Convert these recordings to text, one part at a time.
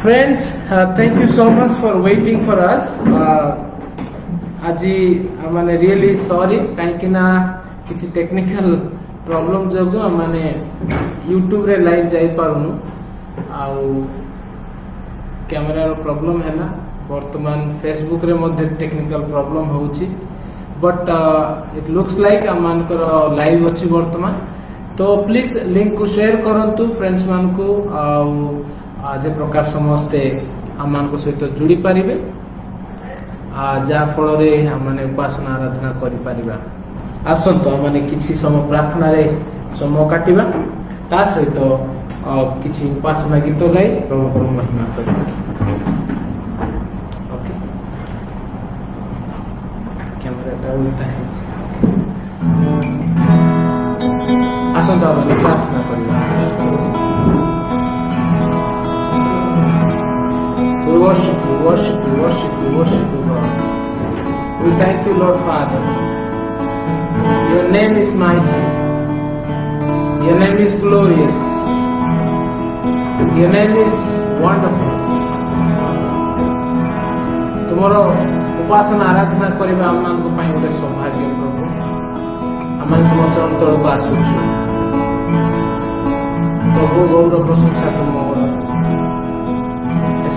Friends, thank you so much for waiting for us. आज मैंने really sorry कहीं किसी टेक्निकल प्रॉब्लम जो मैंने यूट्यूब रे लाइव जाई पारुनु कैमरा प्रॉब्लम है ना वर्तमान फेसबुक रे मध्य टेक्निकल प्रॉब्लम होउची but it looks like Amonkar live अच्छी वर्तमान तो प्लीज लिंक को शेयर करंतु फ्रेंड्स मान को आज प्रकार समस्ते आम सहित जोड़ी पारिबे जहा फल आम उपासना आराधना करिपारिबा आसंतु आम किसी समय प्रार्थना रे समय काटिबा ता सहित किसी उपासना गीत गाई प्रभु महिमा करिबा। ओके कैमराटा उल्टा है आसंतु आम प्रार्थना करिबा। We worship you, worship you, worship you, worship you, God. We thank you, Lord Father. Your name is mighty. Your name is glorious. Your name is wonderful. तुम्हारा उपासना आराधना करिबा आमान को पाई गोटे सौभाग्य प्रभु आमान तुम चरण तल को आसुछु प्रभु गौरव प्रशंसा तुम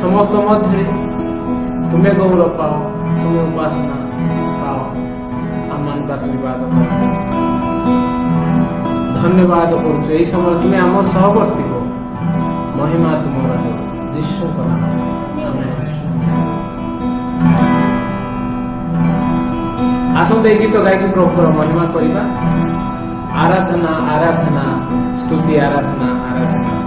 समस्त मध्य तुम्हें गौरव पाओ तुम्हें उपासना पाओ आमान का आशीर्वाद धन्यवाद करुच यही समय तुम्हें आम सहवर्ती हो महिमा तुम जीशु आसंत गीत गायकी प्रभुर महिमा करवा आराधना आराधना स्तुति आराधना आराधना। आराधना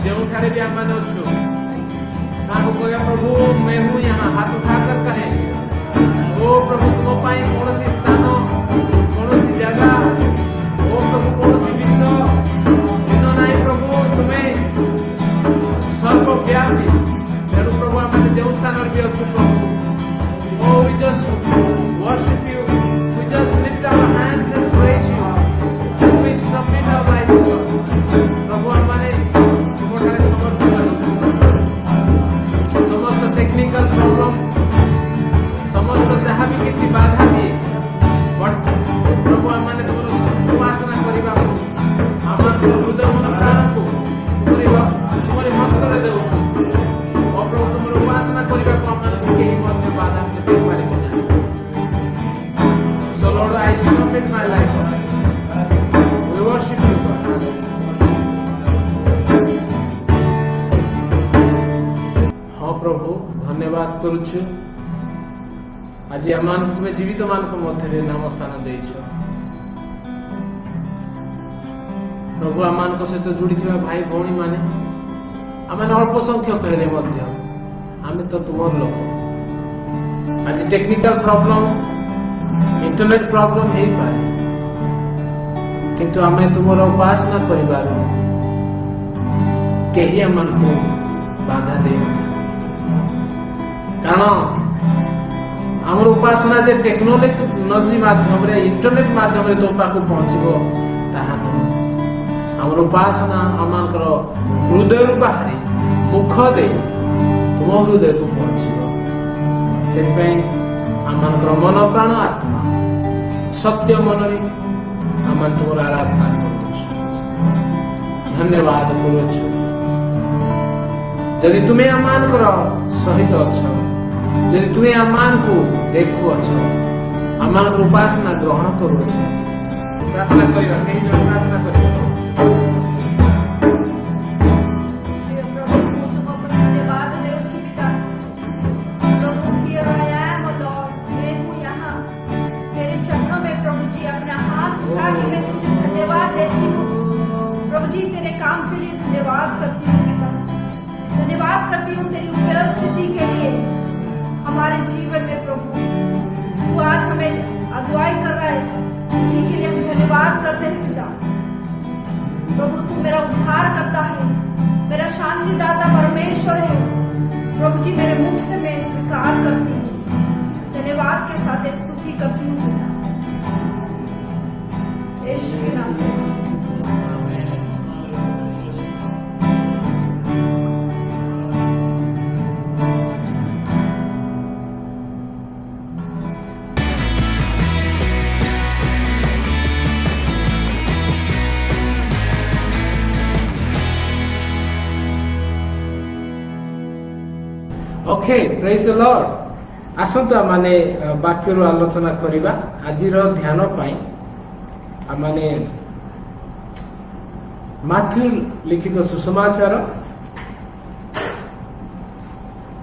ଯେଉଁଠାରେ ବି ଆମେ ଅଛୁ ତାଙ୍କୁ କହିବା ପ୍ରଭୁ मैं हूँ यहाँ हाथ उठाकर कहें ओ प्रभु तुम पाई कौनसी स्थान कौनसी जगह ओ प्रभु कौनसी विषय दिन नहीं प्रभु तुम्हें सर्वव्यापी तेणु प्रभु आम जो स्थान भी अच्छु प्रभु ओ we just worship you we just lift our hands and praise you and we submit our life प्रभु आमे तुमठारे समर्पित समस्त टेक्निकल प्रॉब्लम समस्त जहाँ भी किसी बाधा दिए बट प्रभु आम तुम उपासना करने आम हृदय मन प्राण को तुम्हारे हस्तरे दे प्रभु तुम उपासना करने कहीं बाधा दे पारे so Lord I submit my life we worship you हाँ प्रभु धन्यवाद करुछु आज आम तुम्हें जीवित मान मध्य नाम स्थान दे प्रभु आम सहित जोड़ी भाई भौणी माने आम अल्प संख्यक हेले आम तो तुम लोक आज टेक्निकल प्रॉब्लम इंटरनेट प्रॉब्लम हो पाए किंतु आम तुम उपासना कर कहीं आम बाधा दे कारण आमर उपासना जे टेक्नोलोजी माध्यम इंटरनेट माध्यम तो पाक पहुंचब ताहा आमर उपासना आम हृदय बाहरी मुख दे तुम हृदय को पहुंचब से आम मन प्राण आत्मा सत्य मन आम तुम आराधना कर धन्यवाद करुछु जदि तुम्हें आम सहित अच्छा यदि तुम्हें आमान को देखु अच्छो आमान उपासना ग्रहण करू अच्छो प्रार्थना करिबा कहीं जो प्रार्थना करिबा प्रभु जी तेरे काम के लिए धन्यवाद करती हूँ धन्यवाद करती हूँ तेरी उपस्थिति के लिए हमारे जीवन में प्रभु तू आज हमें अगुवाई कर रहा है इसी के लिए हम धन्यवाद करते हैं पिता प्रभु तू मेरा उद्धार करता है मेरा शांतिदाता परमेश्वर है प्रभु जी मेरे मुख से मैं स्वीकार करती हूँ धन्यवाद के साथ स्तुति करती हूँ पिता यीशु के नाम से ओके प्रेज द लॉर्ड आसंतु आमाने वाक्य आलोचना करिबा आजिर ध्यान पाई आमाने माथ्यू लिखित सुसमाचार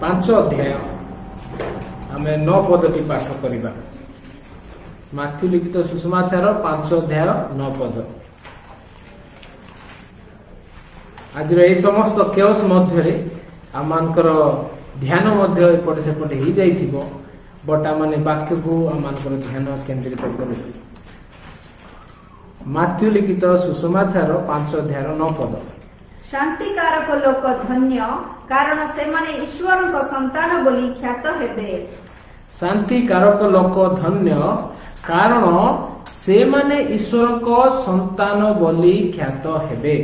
5 अध्याय आमे 9 पदटी पाठ करिबा माथ्यू लिखित सुसमाचार 5 अध्याय 9 पद आजिर ए समस्त केओस मध्य आमानकर ध्यान मध्य एपटे सेपटे ही जाइथिबो बट आमाने वाक्य को आमानकर ध्यान केंद्रित करू माथ्यू लिखित सुसमाचार 5 अध्याय 9 पद शांतिकारक लोक धन्य कारण से माने ईश्वर को संतान बोली ख्यात हेबे शांतिकारक लोक धन्य कारण से माने ईश्वर को संतान बोली ख्यात हेबे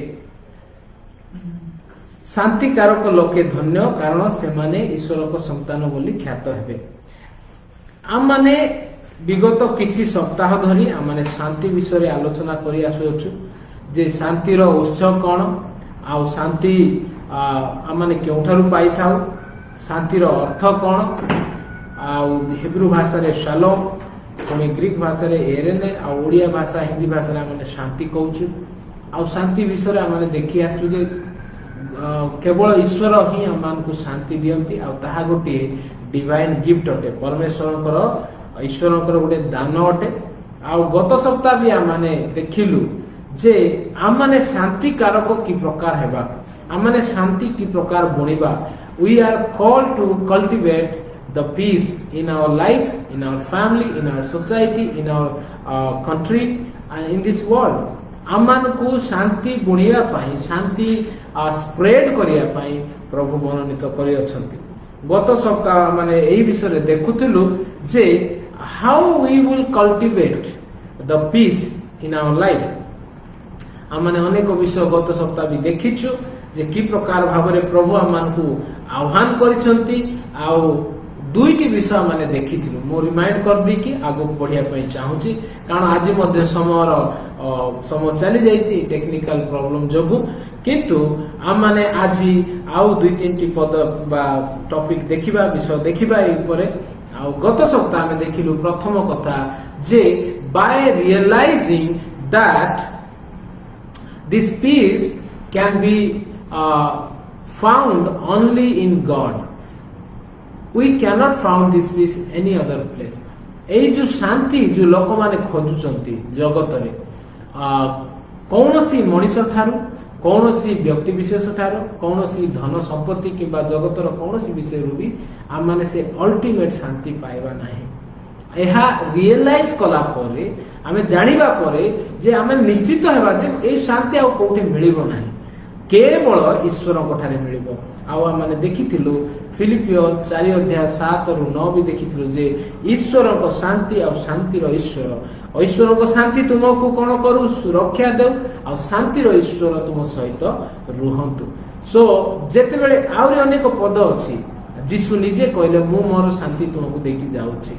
शांतिकारक लोके धन्य कारण से माने ईश्वर को संतान बोली ख्यात हेबे आम माने विगत किछि सप्ताह धरी आम माने शांति विषय आलोचना करि आसुछु जे शांतिर उत्स कोन आ शांति आम माने केउठारु पाई थाउ शांतिर अर्थ कोन आ हिब्रू भाषा रे शालोम पुणी ग्रीक भाषा रे एरेने आ ओडिया भाषा हिंदी भाषा रे माने शांति कहउछु आ शांति विषय आम माने देखि आसु जे केवल ईश्वर ही आम को शांति दियंती आ ताहा गोटे डिवाइन गिफ्ट अटे परमेश्वर ईश्वर गोटे दान अटे आ गत सप्ताह भी आम माने देखिलु जे आम माने शांति कारक की प्रकार हेबा आम माने शांति की प्रकार बुणिबा we are called to cultivate the peace in our life, in our family, in our society, in our country and in this world. आमान को शांति बुणिया पाई शांति स्प्रेड करिया पाई प्रभु मनोनीत करि अछंती। गत सप्ताह माने एही विषय रे देखुथिलु जे how we will cultivate the peace in our life. आमाने अनेक विषय गत सप्ताह भी देखिछु जे कि प्रकार भाबरे प्रभु आमान को आह्वान करिसंती आउ दुईटी विषय माने देखिथिलु मो रिमाइंड कर दी कि आगो बढ़िया पई चाहूची कारण आज मध्य समय चली जाइछि टेक्निकल प्रॉब्लम जोगु किंतु आम माने आज आउ दुई तीन पद बा टॉपिक देखिबा विषय देखिबा ए ऊपर आउ गत सप्ताह में देखिलु प्रथम कथा जे by realising that this peace can be found only in God we cannot find this peace any other place। एई जो शांति जो लोक माने खोजुचंती जगत रे कौनसी मनुष्य ठारू कौनसी व्यक्ति विशेष ठारू कौनसी धन संपत्ति किबा जगतर कौनसी विषय रु भी आम माने से अल्टीमेट शांति पाइबा नाही। एहा रियलाइज कला परे आमे जानिबा परे जे आमे निश्चित हेबा जे ए शांति आ कोठे मिलिबो नाही केवल ईश्वर कोठारे मिलिबो। आउ आम देखिथिलु फिलिपियो 4 अध्याय 7 रु 9 भी देखिथिलु जे ईश्वर को शांति आ शांति रो ईश्वर ईश्वर को शांति तुमको कोन करू सुरक्षा देउ आ शांति रो ईश्वर तुम सहित रुहंतु। सो जेते बेले आउरी अनेक पद अछि जीसु निजे कहले मु मोर शांति तुमको देकी जाउछि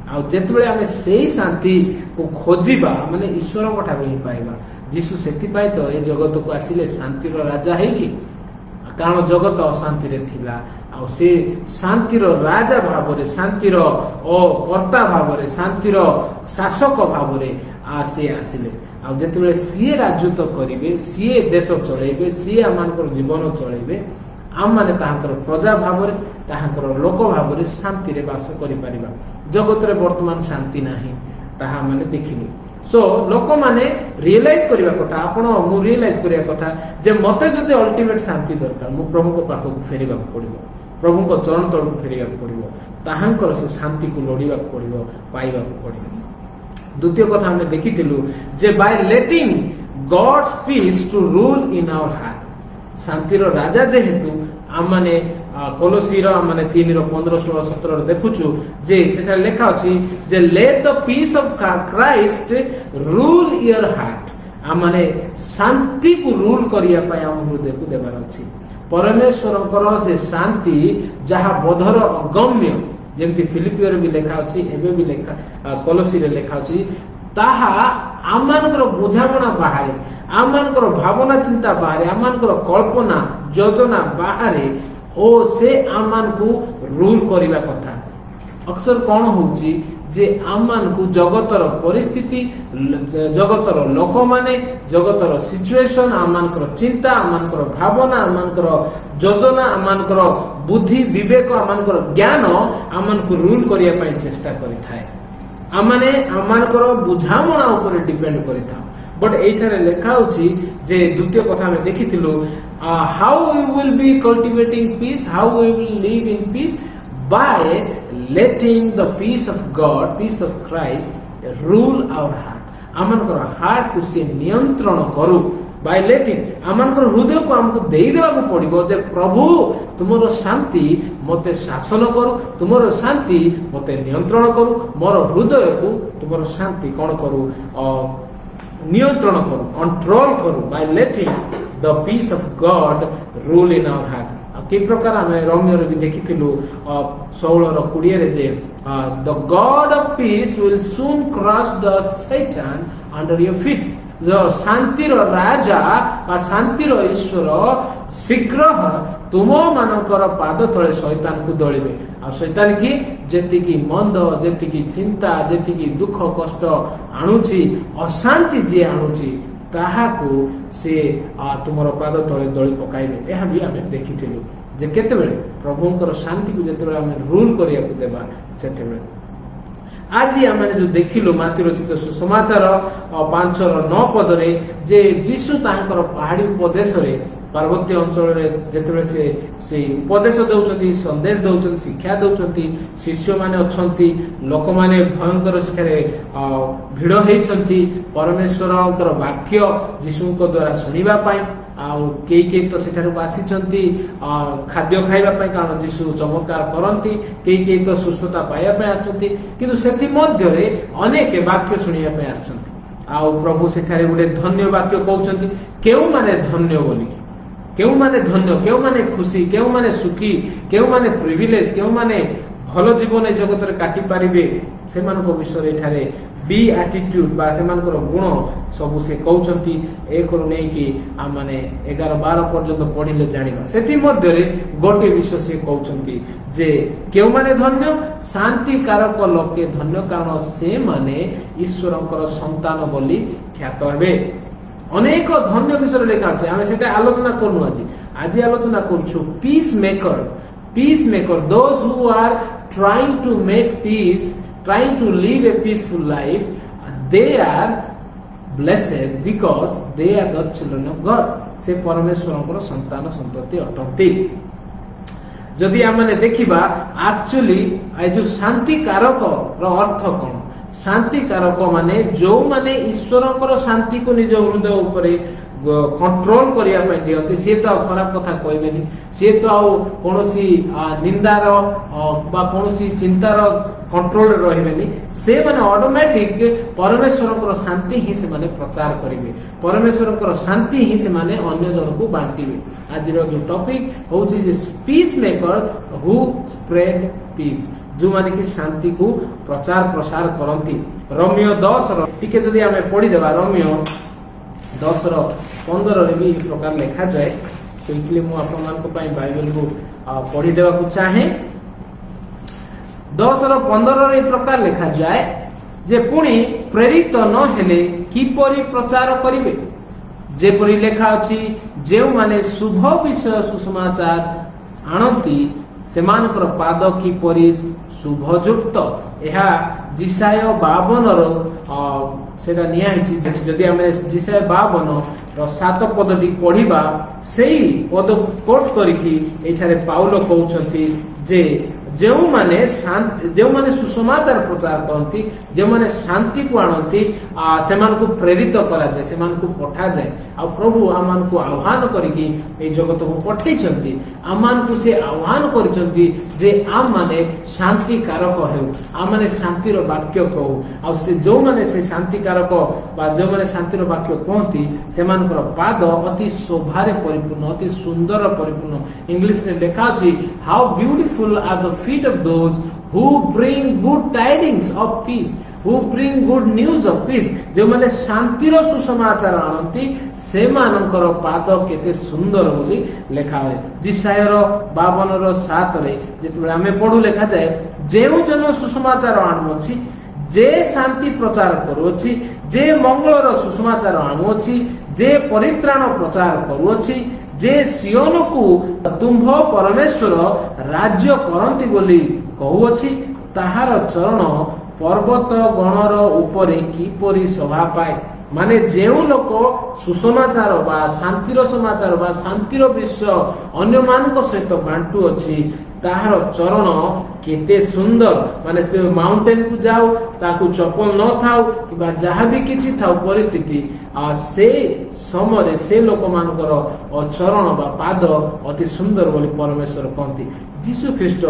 आ जेते बेले आमे सेही शांति को खोजिबा माने ईश्वर कोठा ही पाइबा। जीसु सेति पाई तो ए जगत को आसिले शांति रो राजा है कि कारण जगत अशांति रे थिला आ से शांतिर राजा भावरे शांतिर कर्ता भावरे शांतिर शासक भावरे से आसिले आ जेतेबेले सीए राजत्व करिवे सीए देश चलेबे सीए आमानकर जीवन चलेबे आम माने ताहाकर प्रजा भावरे ताहाकर लोक भावरे शांति रे वास करि परिबा। जगत रे वर्तमान शांति नाही ताहा माने देखिलु। सो लोक माने रियलाइज करिबा कथा आपण मु रियलाइज करिया कथा जे मते जते अल्टीमेट शांति दरकार मु प्रभु को पाखो फेरिबा पड़िबो प्रभु को चरण तळ फेरिबा पड़िबो ताहांकर से शांति को लोडिबा पड़िबो पाइबा पड़िबो। द्वितीय कथा हम देखिथिलु जे by letting God's peace to rule in our heart शांतिर राजा जेहेतु आम माने कोलोसी माने 3:15-16-17 देखुछु जे सेटा लेखा अछि जे let the peace of Christ rule your heart आम माने शांति को रूल करिया पय हम हृदय को देबार अछि। परमेश्वरकर जे शांति जहा बोधर अगम्य जेमति फिलिपियो रे भी लेखा अछि एबे भी लेखा कोलोसी रे लेखा अछि ताहा आमानकर बुझामणा बाहरे आमानकर भावना चिंता बाहरे आमानकर कल्पना योजना बाहरे ओ से आमान को रूल करिबा कथा। अक्सर कौन होउची जे आमान को जगतर परिस्थिति जगतर लोक माने जगतर सिचुएशन आमानकर चिंता आमानकर भावना आमानकर योजना आमानकर बुद्धि विवेक आमानकर ज्ञान आमान को रूल करिया पय चेष्टा करिथाय आमाने आमानकर बुझामणा ऊपर डिपेंड करिथा। बट एठारे लेखा होची जे द्वितीय कथा में देखिथिलु how we will be cultivating peace how we will live in peace by letting the peace of God peace of Christ rule our heart आमानकर हार्ट को से नियंत्रण करू बाय लेटिंग आमानकर हृदय को हमको देई देबा को पड़िबो जे प्रभु तुमरो शांति मते शासन करू तुमरो शांति मते नियंत्रण करू मोर हृदय को तुमरो शांति कोन करू नियंत्रण करू कंट्रोल करू by letting the peace of God rule in our heart. कि प्रकार आमे रोमियो रे भी देखिथिलु 16:20 रे जे the God of peace will soon crush the Satan under your feet जो शांतिर राजा बा शांतिर ईश्वर शीघ्र तुम मानकर पाद तले शैतान को दलिबे आ शैतान की जेति की मंद जेति की चिंता जेति की दुख कष्ट आणुची अशांति जे आणुची ताहा को से तुमरो पाद तले दली पकाइबे एहा भी हमें देखिथिलु जे केते बेले प्रभुंकर शांति को जेते बेले हमें रूल करिया को देबा सेते बेले आज आम जो देखिलु माथि रचित सुसमाचार 5:9 पदरे जे जीशु तांकर पहाड़ी उपदेश पार्वत्य अंचल जिते से उपदेश दौरान संदेश दौरान शिक्षा दौरान शिष्य माने अच्छी लोक माने भयंकर सेठारे भिड़ होती परमेश्वर वाक्य जीशु द्वारा शुणा कई तो सेठारु आसी खाद्य खाइबा कारण जीशु चमत्कार करती कई तो सुस्थता पाइबा आसती किंतु सेथि मध्यरे अनेक वाक्य शुणा आसछन्ति प्रभु सेठारे गोटे धन्य वाक्य कहउछन्ति केउ माने धन्य बोलिकी केउ माने धन्य केउ माने खुशी केउ माने सुखी केउ माने प्रिविलेज केउ माने भल जीवन जगत रे काटी पारिबे सेमानको विषय एठारे बी एटीट्यूड बा सेमानकर गुण सब से कहउछन्ति एक रु नै कि आ माने 11-12 पर्यंत पढिले जानिबा सेति मध्य रे गोटे विषय से कहउछन्ति जे केउ माने धन्य शांति कारक लोके धन्य कारण से माने ईश्वरकर संतान बोली ख्यात हेबे अनेक धन्य विषय लिखा अच्छे आम से आलोचना करूँ आज आलोचना करूँ peace maker those who are trying to make peace trying to live a peaceful life they are blessed because they are the children of God से परमेश्वर संतान संतति अटंती जदि आम देखा एक्चुअली जो शांति कारक अर्थ कौन शांति कारक माने जो माने ईश्वर शांति को निज हृदय उपरे कंट्रोल करिया पय दियंती से तो खराब कथा कहबेनी से तो कोनोसी निंदार बा कोनोसी चिंतार कंट्रोल रहबेनी से माने ऑटोमेटिक परमेश्वर शांति ही से माने प्रचार करिवे परमेश्वर शांति ही से माने अन्य जन को बांटीबे आज रो जो टॉपिक होची जे peace maker who spread peace जो माने कि शांति को प्रचार प्रसार करती रोमियो 10 टिके जदि आमे पढ़ी देबा रोमियो 10:15 रे भी एक प्रकार लिखा जाए तो इसलिए मु आपन मान को बाइबल को पढ़ी देबा को चाहे 10:15 रे प्रकार लिखा जाए जे पुणी प्रेरित न हेले किपरि प्रचार करिवे जेपरि लेखा अछि जेउ माने शुभ विषय सुसमाचार आनती सेमानकर पाद किपरि शुभयुक्त यह जिसाय 52 सेटा निया हिची जदि आमे जिसाय 52 7 पदटी पढ़िबा सेही पद कोट करिकी एठारे पाउल कहउछंती जे जो माने सुसमाचार प्रचार करती जो माने शांति को आणती सेमान को प्रेरित करा जाए सेमान को पठा जाए आ प्रभु आमान को आह्वान करिकी ए जगत को पठैछंती आमान को से आह्वान करिसंती जे आम माने शांति कारक हेउ आम माने शांति रो वाक्य कहू आ से जो माने से शांति कारक बा जो माने शांति रो वाक्य कहती सेमानकर पाद अति शोभारे परिपूर्ण अति सुंदर परिपूर्ण इंग्लिश रे लिखा अछि how beautiful are the feet of those who bring good tidings of peace who bring good news of peace जो माने शांति रो सुसमाचार आनती से मानकर पाद केते सुंदर बोली लिखा है जिसायर 52:7 रे जेतबे आमे पढू लिखा जाए जेउ जन सुसमाचार आनुछि जे शांति प्रचार करूछि जे मंगलर सुसमाचार आनुछि जे परित्राण प्रचार करूछि जे सियोन को तुम्भ परमेश्वर राज्य करंती बोली कहूछि ताहार चरण पर्वत गणर उपरे किपरि शोभा पाए माने जेउ लोक सुसमाचार बा शांतिर समाचार बा शांतिर विषय अन्य मानक सहित बांटू अछि ताहार चरण केते सुंदर माने से माउंटेन को जाओ ताकू चप्पल न थाउ कि जहाँ भी किछि थाउ परिस्थिति से समय से लोक मानकर चरण बा पाद अति सुंदर बोली परमेश्वर कहती जीशु ख्रीस्ट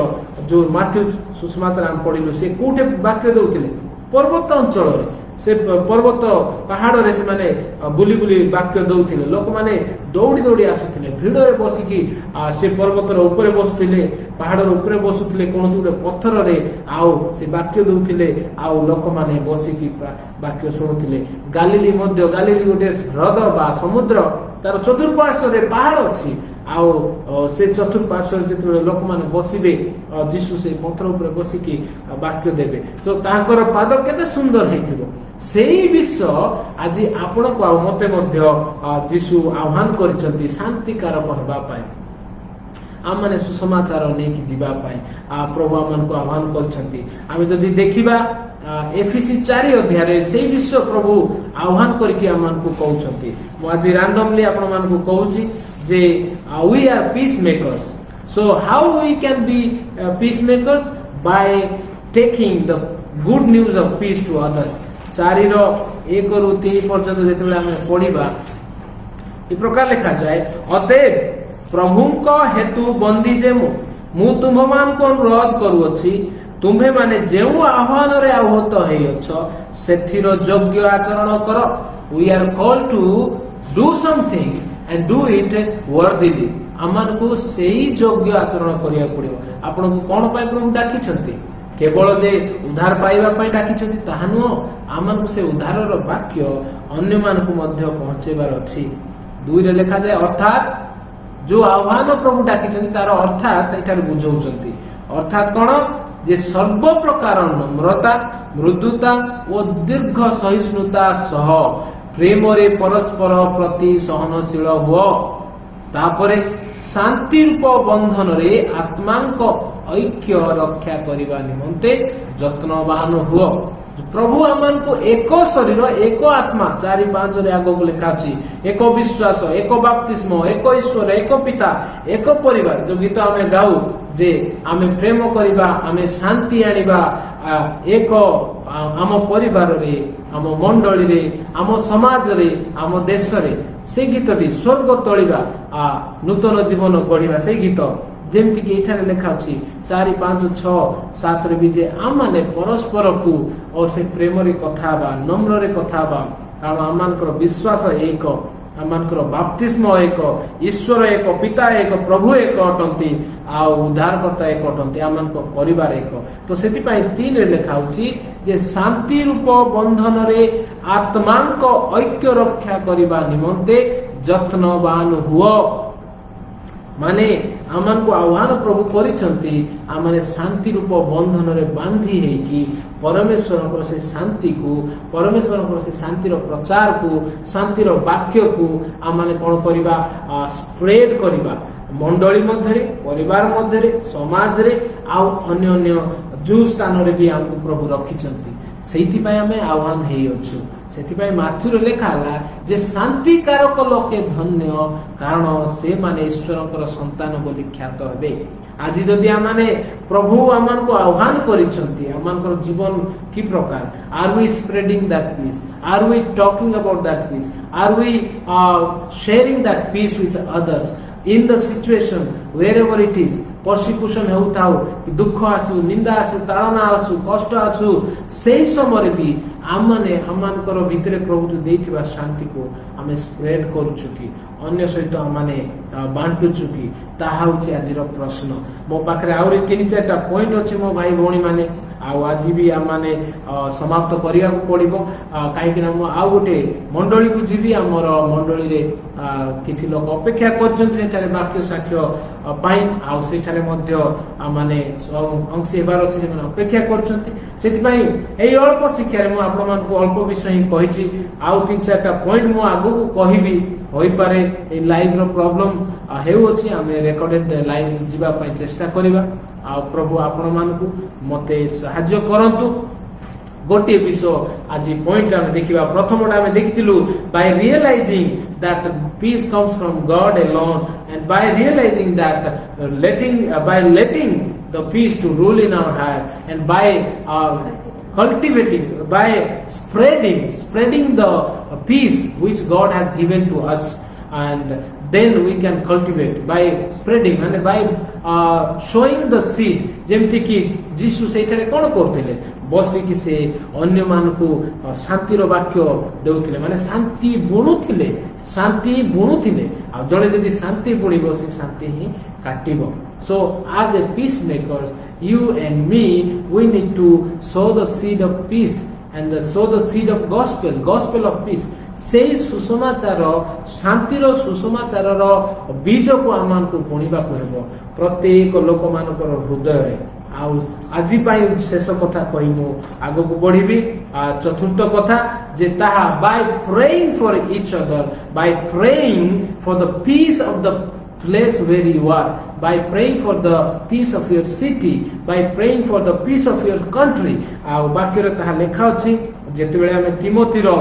जो माथ्यू सुसमाचार आम पढ़िलु से कोठे वाक्य दउथिले पर्वत अंचल से पर्वत पहाड़ रे से माने बुली बुली वाक्य दउथिले लोक माने दौड़ी दौड़ी आसुथिले भिड़ रे बसिकी से पर्वत रे ऊपर बसुथिले पहाड़ रे ऊपर बसुथिले कोनोसी गोटे पत्थर रे आउ से वाक्य दउथिले आउ लोक माने बसिकी वाक्य सुनुथिले गालिली मध्य गालिली गोटे ह्रद बा समुद्र तार चतुर्पार्श्व रे पहाड़ अछि आउ से चतुर्पार्श्व जेते लोक माने बसिबे जीशु से पत्थर ऊपर बसिकी वाक्य देबे सो तांकर पाद केते सुंदर हेतिबो सेही विषय आज आपण को मते मध्य जीशु आह्वान करिसंती शांति कारक हेबा पाए आम माने सुसमाचार नेकी जीवा पाए प्रभु आमन को आह्वान करिसंती आमे जदी देखिबा एफिसी 4 अध्याय से विश्व प्रभु आह्वान करके आमको कहउछंती मु आज रैंडमली आपण मानकु कहउची जे we are peace makers so how we can be peace makers by taking the good news of peace to others 4 रो 1 रु 3 पर्यंत जेतले हम पढिबा ई प्रकार लिखा जाए अतएव प्रभुंक हेतु बंदी जे मु तुम मान को अनुरोध करूअछि तुम्हे माने जेउ आह्वान रे आहत हेयछ सेथिर योग्य आचरण कर we are called to do something and do it worthily आमान को सेही योग्य आचरण करिया पड़ियो आपन को कोन पाई प्रभु डाकी छथि केवल जे उद्धार पाइबा पाई डाकी छथि ताहानु आमान को से उद्धार रो वाक्य अन्य मान को मध्य पहुंचेबार अछि 2 रे लिखा जाय अर्थात जो आह्वान प्रभु डाकी छथि तार अर्थात एठार बुझौछथि अर्थात कोन जे सर्व प्रकार नम्रता मृदुता और दीर्घ सहिष्णुता सह प्रेम रे परस्पर प्रति सहनशील हुओ तापरे शांति रूप बंधन रे आत्मांक ऐक्य रक्षा करिबा निमंते यत्नवान हुओ प्रभु आमान को एक शरीर एक आत्मा 4-5 रे आगो लिखा अछि एक विश्वास एक बपतिस्म एक ईश्वर एक पिता एक परिवार जो गीत हमें गाऊ जे आमे प्रेम करिबा आमे शांति आनिबा एक आम परिवार रे आम मंडली रे आम समाज रे आम देश रे से गीतटी स्वर्ग तोलिबा नूतन जीवन गढ़िबा से गीत जेमती कि एठारे लिखा अछि 4, 5, 6, 7 रे भी जे आमाने परस्पर को और से प्रेम रे कथा बा नम्र रे कथा बा कारण आमानकर विश्वास एक आमानकर बपतिस्म एक ईश्वर एक पिता एक प्रभु एक अटंती आ उद्धारकर्ता एक अटंती आमानकर परिवार एक तो सेति पई 3 रे लिखा अछि जे शांति रूप बंधन रे आत्मांक ऐक्य रक्षा करिबा निमंते यत्नवान हुओ माने आमान को आह्वान प्रभु करिसंती आमाने शांति रूप बंधन रे बांधी है कि परमेश्वर को से शांति को परमेश्वर को से शांति रो प्रचार को शांति रो वाक्य को आमाने कोन करिबा स्प्रेड करिबा मंडली मध्य रे परिवार मध्य रे समाज रे आ अन्य अन्य जो स्थान रे भी हमको प्रभु रखिसंती सेति पय हमें आह्वान हेइ अछु सेति पय माथुर लेखाला जे शांति कारक लोके धन्य कारण से माने ईश्वरकर संतान बोली ख्यात हेबे आज जदि आमाने प्रभु आमान को आह्वान करिसंती आमानकर जीवन की प्रकार are we spreading that peace are we talking about that peace are we sharing that peace with others in the situation wherever it is persecution हेउथाउ दुख आसु निंदा आसु ताड़ना आसु कष्ट आसु सेही समय भी आमाने आमानकर भितरे प्रभु जो देथिबा शांति को आमे स्प्रेड करूछु कि अन्य सहित आमाने बांटुछु कि ताहा होछि आजिर प्रश्न मो पाखरे आउरी 3-4टा पॉइंट अछि मो भाई भौणी माने आज भी आमाने समाप्त करिया को पड़िबो काहे कि हम आ गोटे मंडली को जीवी हमर मंडली रे किछि लोक अपेक्षा करछन सेठारे वाक्य साक्ष्य पाइन आ सेठारे मध्य आमाने अंश हेबार अछि जे अपेक्षा करछन्ती सेति पई एई अल्प शिक्षा रे मु आपन मान को अल्प विषय ही कहिछि आ 3-4टा पॉइंट मु आगो को कहिबी होई पारे ए लाइव रो प्रॉब्लम हेउ अछि हमें रिकॉर्डेड लाइव जीवा पई चेष्टा करिबा आ प्रभु आपण मान को मते सहाय्य करंतु गोटे विषय आज पॉइंट हम देखिबा प्रथमटा हम देखितिलु by realising that peace comes from God alone and by realising that letting the peace to rule in our heart and by cultivating by spreading the peace which God has given to us and then we can cultivate by spreading and by showing the seed जेमति कि जीसु सेठारे कोन करथिले बसी कि से अन्य मान को शांति रो वाक्य देउथिले माने शांति बुणुथिले आ जणे जदि शांति बुणिबो से शांति ही काटिबो so as a peacemakers you and me we need to sow the seed of peace and sow the seed of gospel of peace से सुसमाचार शांति रो सुसमाचार रो बीज को आमान को बुणिबा को हेबो प्रत्येक लोक मानकर हृदय रे आज शेष कथा कहमु आगो को बढ़ी चतुर्थ कथा जे ताहा by praying for each other by praying for the peace of the place where you are, by praying for the peace of your city, by praying for the peace of your country. आ वाक्य रे ताहा लेखा अछि जेतेबेले हम तिमोथी रो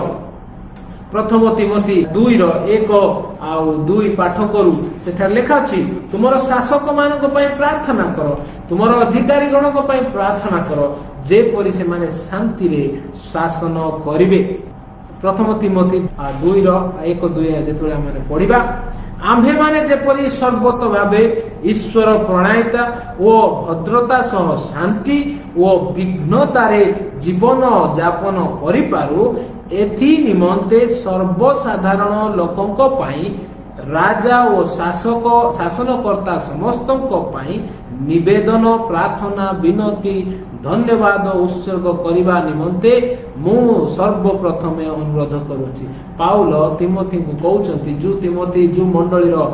प्रथम तिमोथी 2:1 आ 2 पाठ करू सेठा लेखा अछि तुमरो शासक मानक पई प्रार्थना करो, तुमरो अधिकारी गणक पई प्रार्थना करो, जे परि से माने शांति रे शासन करिवे। प्रथम तिमोथी 2:1-2 जेतेबेले हम पढिबा आम्भे माने जेपरि सर्वत भावे ईश्वर प्रणयिता ओ भद्रता सह शांति ओ विघ्नतारे जीवन यापन करिपारु एथि निमंते सर्वसाधारण लोकंक पाई राजा ओ शासनकर्ता समस्तंक पाई निवेदन प्रार्थना विनती धन्यवाद उत्सर्ग करने निमंते मु सर्वप्रथमे अनुरोध करुछि। पाउल तिमोथी को कहउछंती जो तिमोथी जो मंडली रो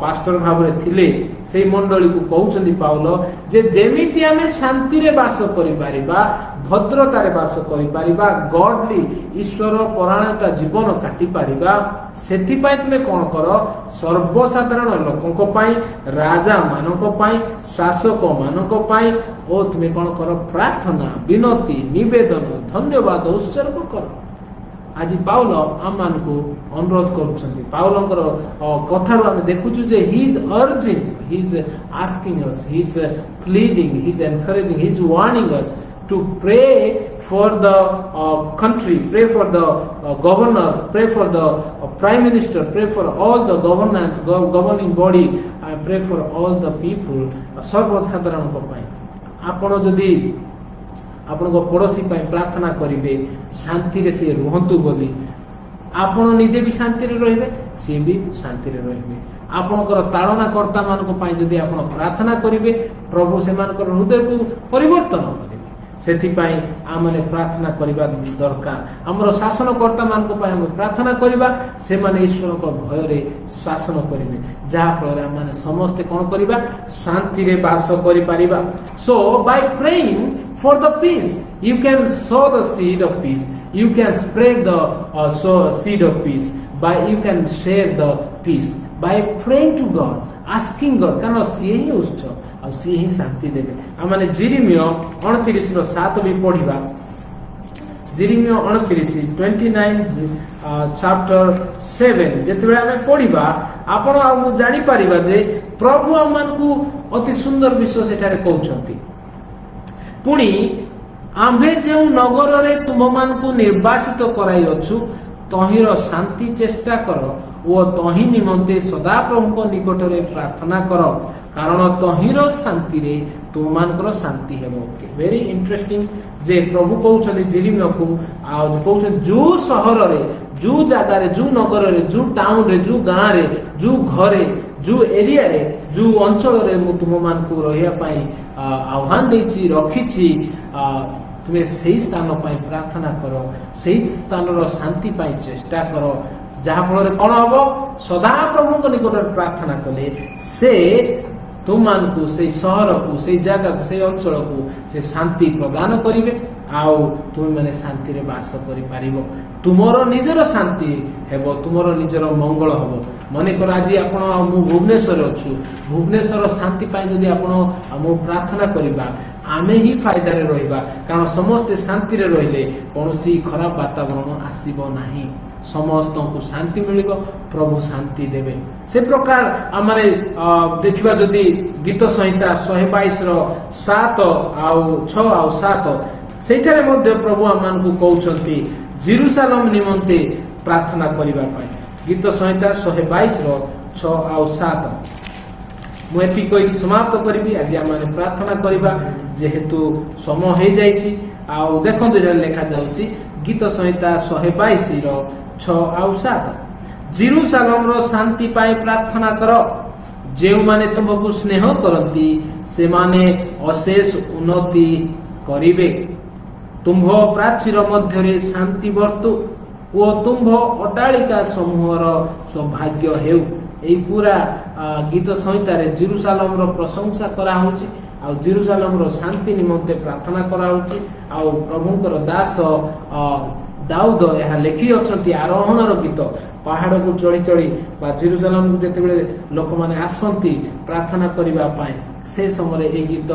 पास्टर भाबरे थिले से मंडली को कहउछंती पाउल जे जेमिति आमे शांति रे वास करि परिबा भद्रता रे वास करि परिबा गॉडली ईश्वर परायणता जीवन काटि परिबा सेति पय तुमे कोन करो सर्वसाधारण लोकंक पय राजा मानक पय शासक मानक पय ओ तुमे कोन करो प्रार्थना विनती निवेदन धन्यवाद उत्सर्ग करो। आज पाउल आम मान को अनुरोध करुछंती पाउलंकर कथारु हम देखुछु जे he is urging he is asking us he is pleading he is encouraging he is warning us to pray for the country, pray for the governor, pray for the prime minister, pray for all the governance, governing body, pray for all the people. सर्वसाधारण को पाए आपण जदि आपण को पड़ोसी पाए प्रार्थना करिवे शांति रे से रहंतु बोली आपण निजे भी शांति रे रहिबे से भी शांति रे रहिबे। आपनकर ताड़ना कर्ता मान को पाए जदि आपण प्रार्थना करिवे प्रभु से मानकर हृदय को परिवर्तन करिवे। सेति पाई आमने प्रार्थना करिबा दरकार। हमरो शासनकर्ता मान को पाए हम प्रार्थना करिबा से माने ईश्वर को भय रे शासन करिवे जहा फल रे माने समस्त कोन करिबा शांति रे वास करि परिबा। So by praying for the peace you can sow the seed of peace, you can spread the sow seed of peace, by you can share the peace by praying to God, asking God कारण सी ही उच्च और सी ही शांति देवे। आमाने जिरिमियो 29:7 भी पढ़िबा जिरिमियो 29 chapter 7 जेतेबेला हम पढ़िबा आपण आ मु जानि परिबा जे प्रभु आमान को अति सुंदर विषय सेठारे कहउछंती पुणी आम्भे जो नगर रे तुम मान को निर्वासित कराई अछु तहिर शांति चेष्टा कर ओ तहि निमंते सदा प्रभु निकट रे प्रार्थना कर कारण तहिर शांति रे तुम मानकर शांति हेबो। वेरी इंटरेस्टिंग जे प्रभु कहउछन जिरिमिया को आ कहउछन जो शहर रे जो जगह रे जो नगर रे जो टाउन रे जो गां रे जो घरे जो एरिया रे जो अंचल रे मु तुम मान को रहिया पई आह्वान देछि रखिछि तुम्हें सही स्थान पाई प्रार्थना करो सही स्थान रो शांति पाई चेष्टा करो जहा फल कौन हम सदा प्रभु निकट प्रार्थना कले से तुम मान को से शहर को से जगह को से अंचल को से शांति प्रदान करिवे आउ तुम माने शांति रे वास करि पारिबो तुमरो निजर शांति हेबो तुमरो निजर मंगल हेबो। मने कर आज आपण मु भुवनेश्वर अछु भुवनेश्वर शांति पाई जदि आपण मु प्रार्थना करिबा आमे ही फायदा रे रहिबा कारण समस्त शांति रे रहिले कोनोसी खराब वातावरण आसीबो नाही समस्त को शांति मिलिबो प्रभु शांति देवे। से प्रकार आमारे देखिबा जदि गीत संहिता 122 रो 7 आउ 6 आउ 7 सेठारे मध्ये प्रभु आमान को कहउछंती जेरूशलेम निमंते प्रार्थना करिबा पाई गीत संहिता 122 रो 6 आउ 7 मुएती कोई समाप्त करिबी आज आमाने प्रार्थना करिबा जेहेतु समय हे जाईछि आउ देखंतु जे लेखा जाउछि गीत संहिता 122 रो 6 आउ 7 जेरूशलेम रो शांति पाई प्रार्थना करो जेउ माने तुमको स्नेह करंती से माने अशेष उन्नति करिवे तुम्भ प्राचीर मध्य रे शांति वर्तु ओ तुम्भ अटालिका समूहर सौभाग्य हेउ। एई पूरा गीत संहिता रे जेरूशलेम रो प्रशंसा करा होछि आ जेरूशलेम रो शांति निमंते प्रार्थना करा होछि आ प्रभुकर दास दाऊद यह लिखी अछंती आरोहण रो गीत पहाड़ को चढ़ी चढ़ी जेरुसालेम को जिते लोक मैंने आसती प्रार्थना करने से समय ये गीत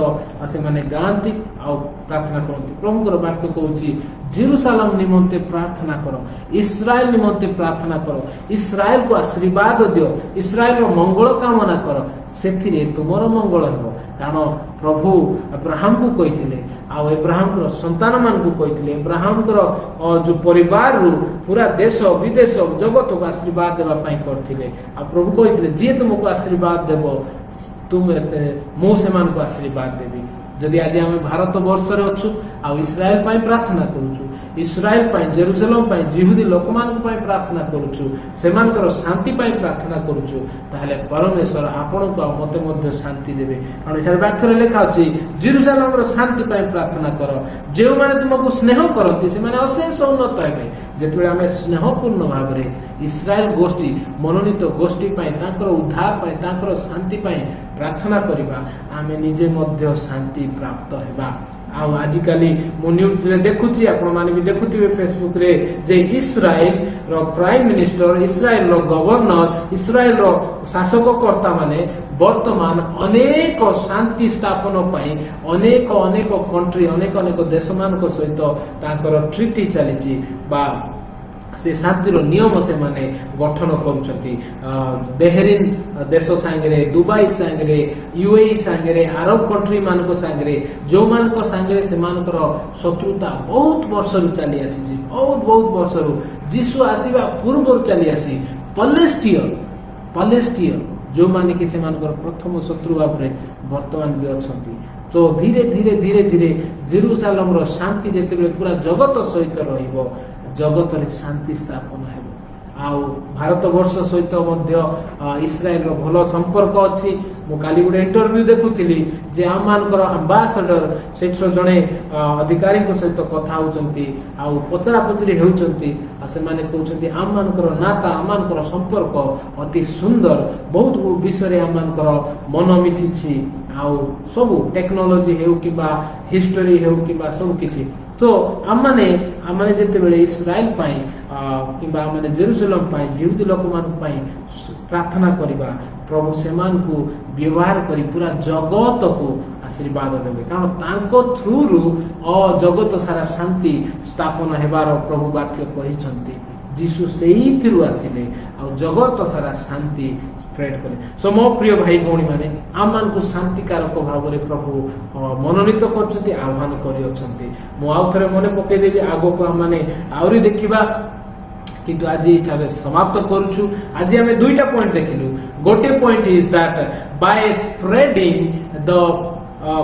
से माने गाँति आ प्रार्थना करती। प्रभुकर वाक्य कहूँ जेरुसालेम निमंते प्रार्थना करो, इस्राएल निमंते प्रार्थना करो, इस्राएल को आशीर्वाद दियो, इस्राएल मंगल कामना करो, से तुमर मंगल हो। कारण प्रभु अब्राहम को कही अब्राहम संतान मान को कही अब्राहम जो परिवार रु पूरा देश विदेश जगत को आशीर्वाद देवाई करते। प्रभु कही जी तुमको आशीर्वाद देव मुझे आशीर्वाद देवी। जदि आज आम भारत वर्ष अच्छु आ इस्राएल प्रार्थना करुचु, इस्राएल जेरुसालेम जिहुदी लोक प्रार्थना करुचु, सेमानकर शांति प्रार्थना करुचु, ताहले परमेश्वर आपण को मते मध्य शांति देवे। कारण एठार वाक्य लिखा अछि जेरुसालेम शांति प्रार्थना कर, जो माने तुमको स्नेह करती से माने अशेष उन्नत हेबे। जेतबे आमे स्नेहपूर्ण भाव में इस्राएल गोष्ठी मनोनीत गोष्ठी तांकर उद्धार तांकर शांति प्रार्थना करिबा, आमे निजे मध्य शांति प्राप्त हेबा। आजिकाली मु न्यूज रे देखुची, आपण माने भी देखुथिबे फेसबुक रे जे इस्राएल रो प्राइम मिनिस्टर, इस्राएल रो गवर्नर, इस्राएल रो शासक कर्ता माने वर्तमान अनेक शांति स्थापन पाई अनेक अनेक कंट्री अनेक अनेक देश मान सहित तांकर ट्रिटी चलीची बा से शांतिर नियम से माने गठन करुछंती। बेहरीन देश सांगरे, दुबई सांगरे, यूएई सांगरे, अरब कंट्री मान को सांगरे जो मान को सांगरे से मानकर शत्रुता बहुत वर्ष रु चली आसी, बहुत वर्ष रु जीसु आसीबा पूर्व चली आसी। पलेस्टियर जो माने कि से मानकर प्रथम शत्रु भाव में वर्तमान भी अछंती। तो धीरे धीरे धीरे धीरे जेरुसालेम रो शांति जेते पूरा जगत सहित रहिबो, जगत रे शांति स्थापन हेबो। आउ भारत वर्ष सहित इस्राएल रो भलो संपर्क अछि। मु काली गुडे इंटरव्यू देखुथिली जे आम मानकर एम्बेसडर सेठरो जणे अधिकारी को सहित कथा होचंती, आउ पचरा पचरी हेउचंती, आ से माने कहउचंती आम मानकर नाता आम मानकर संपर्क अति सुंदर, बहुत विषय रे आम मानकर मन मिसी छी। आउ सब टेक्नोलॉजी हेउ किबा हिस्टरी हेउ किबा सब किछि। तो आमने जिते इस्राएल किंबा आमने जेरुसालेम जिहुदी लोक मान प्रार्थना करिबा, प्रभु सेमान को व्यवहार करी पूरा जगत को आशीर्वाद देवे। कारण तांको थ्रू रु जगत सारा शांति स्थापन हेबार प्रभु वाक्य कहिसंती। जीसु सेही आसिले आ जगत सारा शांति स्प्रेड करे। सो मो प्रिय भाई भौणी माने आमान को शांतिकारक भाव में प्रभु मनोनीत करछंती, आह्वान करि अछंती। मु आउ थरे मने पकई देबी, आगो को माने आउरी देखिबा, किंतु आज इठारे समाप्त करूछु। आज हमें दुईटा पॉइंट देखिलु। गोटे point is that bye spreading the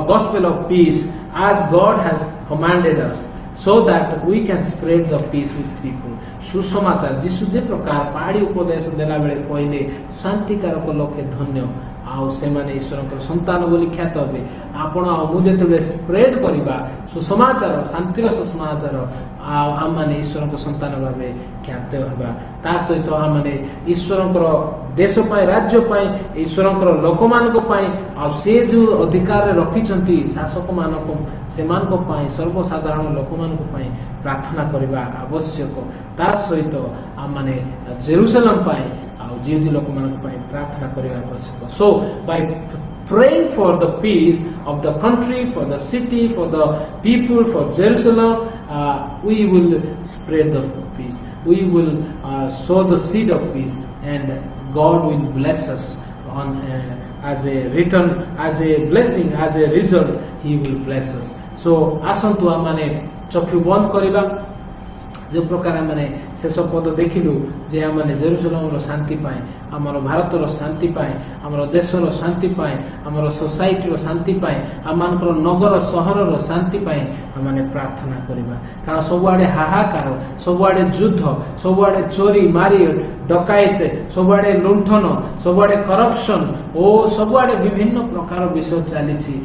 gospel of peace as God has commanded us, so that we can spread the peace with people. सुसमाचार जीशु जे प्रकार पहाड़ी उपदेश देला बेले कहले शांतिकारक लोके धन्य आउ से माने ईश्वर संतान बोली ख्यात हे। आपण मु जेते स्प्रेड करिबा सुसमाचार शांतिर सुसमाचार आम माने ईश्वर संतान भावे ख्यात हेबा। ता सहित आम माने ईश्वर देश पाई राज्य पाई ईश्वर लोक मान आ से जो अधिकार रखिछंती शासक मानक से मानक पाई सर्वसाधारण लोक मानक पाई प्रार्थना करिबा आवश्यक। ता सहित आम माने जेरुसालेम पाई जिहुदी लोक मानक पाई प्रार्थना करिबा आवश्यक। सो bye praying for the peace of the country, for the city, for the people, for Jerusalem, we will spread the peace. We will sow the seed of peace, and God will bless us on as a return, as a blessing, as a result. He will bless us. So आसंतु आमने चक्षु बंद करिबा। जो प्रकार मैंने शेष पद देखिलु जे आमने जेरुसालेम शांति पाए, आमर भारत शांति पाए, आमर देश शांति पाए, आमर सोसाइटी शांति पाए, आम नगर सहर शांति पाए आमने प्रार्थना करिबा। कारण सबुआडे हाहाकार, सबुआडे युद्ध, सबुआडे चोरी मारी डकायत, सबुआडे लुंठन, सबुआडे करप्शन ओ सबुआडे विभिन्न प्रकार विषय चली,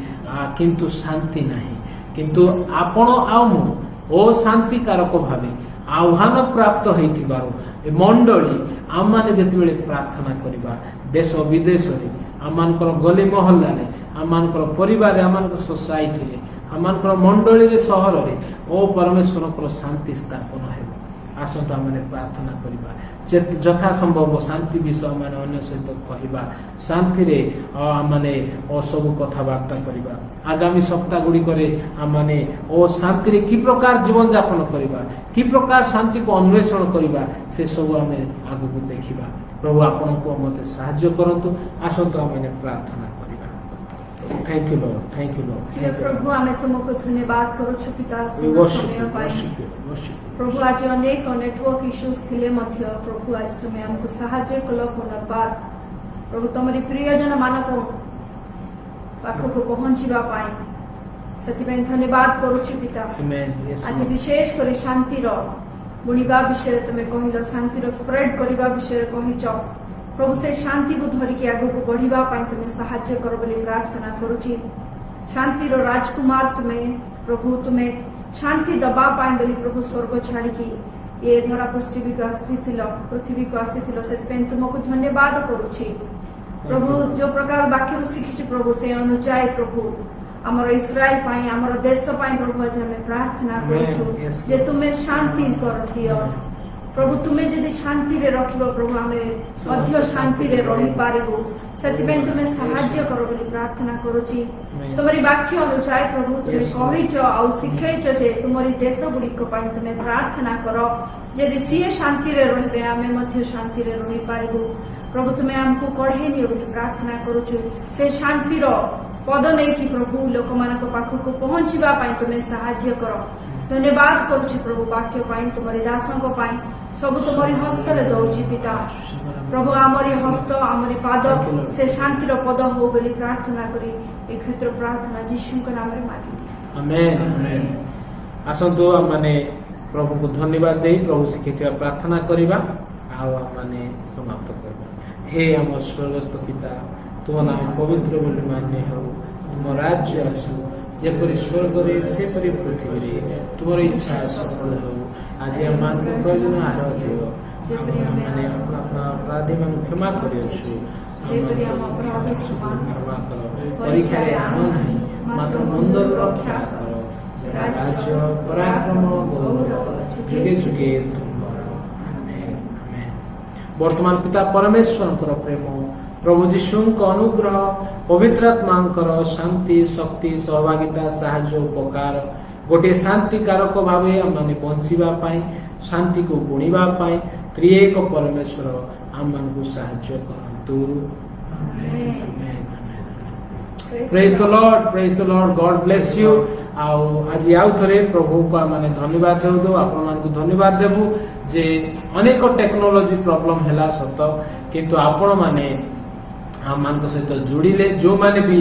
किंतु शांति नहीं। किंतु आपण आउ ओ शांतिकारक भावे आह्वान प्राप्त होइथिबारो मंडली आम माने जेतेबेले प्रार्थना करिबा देश विदेश रे आमानकर गली मोहल्ला रे आमानकर परिवार रे आमानकर सोसाइटी रे आमानकर मंडली रे शहर रे ओ परमेश्वर को शांति स्थापन हेबो। आसतु आम प्रार्थना करवा यथा संभव शांति विषय माने अन्य सहित कहवा शांति रे माने सब कथबार्ता करवा आगामी सप्ताह गुड़िक आम शांति रे कि प्रकार जीवन यापन करवा कि प्रकार शांति को अन्वेषण करवा से सब आम आगु को देखा प्रभु आपण को मत साहाय्य करंतु आसतु आम प्रार्थना करवा thank you Lord thank you Lord प्रभु आम तुमको धन्यवाद करूछु पिता प्रभु आज अनेक नेटवर्क इश्यूज थिले मध्य प्रभु आज तुम हमको सहाय्य कल पुनर्बार प्रभु तुमरी प्रियजन मानक पाखक पहुंचवा पाई से धन्यवाद करूछु पिता आज विशेष कर शांतिर बुणिबा विषय तुम कहल शांतिर स्प्रेड करने विषय कहीच प्रभु से शांति को धरिकी आग को बढ़िबा पाई तुम सहाय्य कर बोली प्रार्थना करुची शांतिर राजकुमार तुम्हें प्रभु तुम्हें शांति दबा पाई बोली प्रभु स्वर्ग छाड़ी ये धरा पृथ्वी को आसी से तुमको धन्यवाद करुची प्रभु जो प्रकार वाक्य शिखी प्रभु से अनुजाई प्रभु आमर इस्राएल पाई आमर देश पाई प्रभु आज हमें प्रार्थना करुछु जे तुम्हें शांति कर दियो प्रभु तुम्हें जदि शांति रे रखिबो प्रभु हमें शांति रे रही पारिबो सेतिबेन तुम्हें सहाय्य करो बोली प्रार्थना करुची तुम्हारी वाक्य अनुसार प्रभु तुम्हें कहिच आ शिखैच जे तुम्हारी देश गुड़िक पाई तुम्हें प्रार्थना करो यदि सीए शांति रे रहिबे आमे मध्य शांति रे रही पारिबो प्रभु तुम्हें हमको कढ़े नियो बोली प्रार्थना करुछु से शांति रो पद नहीं कि प्रभु लोक मानक पाखक पहुंचवा पाई तुम्हें सहाय्य करो धन्यवाद करुछि प्रभु वाक्य पाई तुम्हारी दासों पाई सब तुम्हारी हस्त रे दौची पिता प्रभु आमरी हस्त आमरी पाद से शांतिर पद हो बोली प्रार्थना करी ए क्षेत्र प्रार्थना यीशु के नाम रे मांगी आमेन आमेन आसंतो माने प्रभु को धन्यवाद दे प्रभु शिखित प्रार्थना करबा आ माने समाप्त करबा हे हम स्वर्गस्थ पिता तुम नाम पवित्र बोली मान्य हो तुम राज्य आसु जेपरी स्वर्ग रे सेपरी पृथ्वी रे तुमर इच्छा सफल हो आज हम मान प्रयोजन आहार दियो माने अपना अपराधी मान क्षमा करियो क्षमा करो परीक्षा रे आनो नहीं मात्र मंदर रक्षा करो राज्य पराक्रम गौरव जुगे जुगे तुमरा आमेन आमेन वर्तमान पिता परमेश्वर प्रेम प्रभु जीशु अनुग्रह पवित्र आत्मा शांति शक्ति सहभागिता साहाय्य उपकार गोटे शांति कारक भाव आम बंचवा शांति को बुणीवा त्रिएक परमेश्वर आम मान को साहाय्य करंतु praise the Lord God bless you आज आउ थे प्रभु को माने धन्यवाद देउ आपण मान को धन्यवाद देबु जे अनेक टेक्नोलॉजी प्रॉब्लम हैला सत किंतु आपण माने हम मान सहित जुड़िले जो माने भी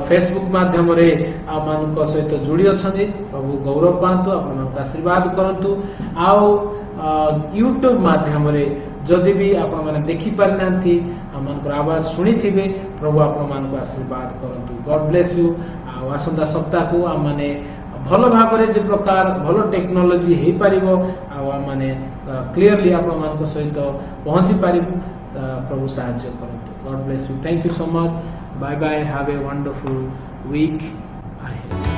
फेसबुक माध्यम रे मान सहित जुड़ी अच्छा प्रभु गौरव पातु आप आशीर्वाद करंतु आउ यूट्यूब माध्यम रे जदि भी आपण माने देखि पारनांती मान आवाज शुणी थिबे प्रभु आपण मान को आशीर्वाद करंतु गॉड ब्लेस यू आसंता सप्ताह को आम माने भल भाव जे प्रकार भल टेक्नोलॉजी हे पारिबो माने क्लियरली आपण मान सहित पहुंची पारिबो प्रभु साहाय्य करंतु God bless you. Thank you so much. Bye bye. Have a wonderful week ahead.